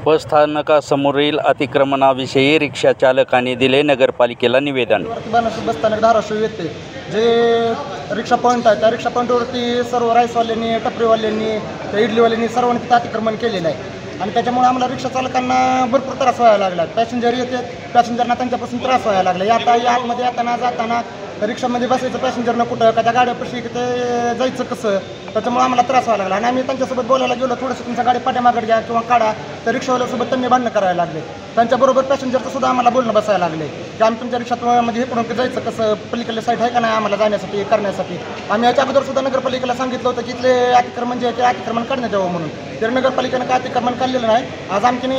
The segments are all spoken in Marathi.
बसस्थानकासमोरील अतिक्रमणाविषयी रिक्षा चालकांनी दिले नगरपालिकेला निवेदन। बसस्थानक धाराशिव येते जे रिक्षा पॉईंट आहे त्या रिक्षा पॉईंटवरती सर्व राईसवाल्यांनी, टपरीवाल्यांनी, त्या इडलीवाल्यांनी सर्वांनी तिथं अतिक्रमण केलेलं आहे आणि त्याच्यामुळे आम्हाला रिक्षा चालकांना भरपूर त्रास व्हायला लागला। पॅसेंजर येतात, पॅसेंजरना त्यांच्यापासून त्रास व्हायला लागला। या आतमध्ये येताना जाताना रिक्षामध्ये बसायचं पॅसेंजरनं कुठं का त्या गाड्यापाशी ते जायचं कसं, त्याच्यामुळे आम्हाला त्रास व्हायला लागला आणि आम्ही त्यांच्यासोबत बोलायला गेलो, थोडंसं तुमच्या गाडी पाठीमागं घ्या किंवा काढा, तर रिक्षावाल्यासोबत त्यांनी भांडणं करायला लागले। त्यांच्याबरोबर पॅसेंजरचं सुद्धा आम्हाला बोलणं बसायला लागले की आम्ही तुमच्या रिक्षात म्हणजे हे पडून जायचं कसं, पलीकडल्या साईड आहे का नाही आम्हाला जाण्यासाठी करण्यासाठी। आम्ही याच्या अगोदर सुद्धा नगरपालिकेला सांगितलं होतं की इथले अतिक्रमण जे आहे ते अतिक्रमण काढण्यात यावं म्हणून, तर नगरपालिकेनं काय अतिक्रमण काढलेलं नाही। आज आणखीन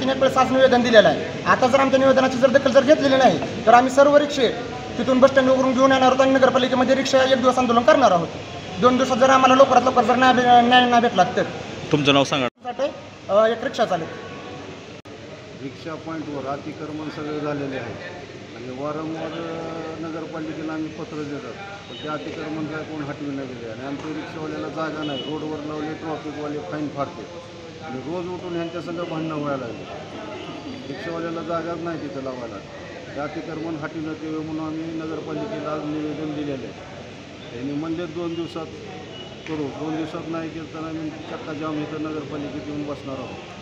एक वेळेस आज निवेदन दिलेलं आहे। आता जर आमच्या निवेदनाची दखल घेतलेली नाही तर आम्ही सर्व रिक्षे तिथून बस स्टँडवरून घेऊन येणार आहोत आणि नगरपालिकेमध्ये रिक्षा एक दिवस आंदोलन करणार आहोत। 2 दिवसात जर आम्हाला लवकरात लवकर जर न्याय नाही भेटला तर। तुमचं नाव सांगा। एक रिक्षा चालक। रिक्षा पॉईंटवर अतिक्रमण सगळे झालेले आहे आणि वारंवार नगरपालिकेला आम्ही पत्र देतात, पण ते अतिक्रमण काय कोण हटवी नाही गेले आणि आमच्या रिक्षावाल्याला जागा नाही, रोडवर लावले ट्रॉफिकवाले फाईन फाडते आणि रोज उठून ह्यांच्या सगळं भांडणं व्हायला लागले। रिक्षावाल्याला जागाच नाही तिथं लावायला, ते अतिक्रमण हटविण्यात यावे म्हणून आम्ही नगरपालिकेला आज निवेदन दिलेलं आहे। त्यांनी म्हणजे 2 दिवसात करू, 2 दिवसात नाही केलं तर आम्ही चक्का जाम इथं नगरपालिकेत येऊन बसणार आहोत।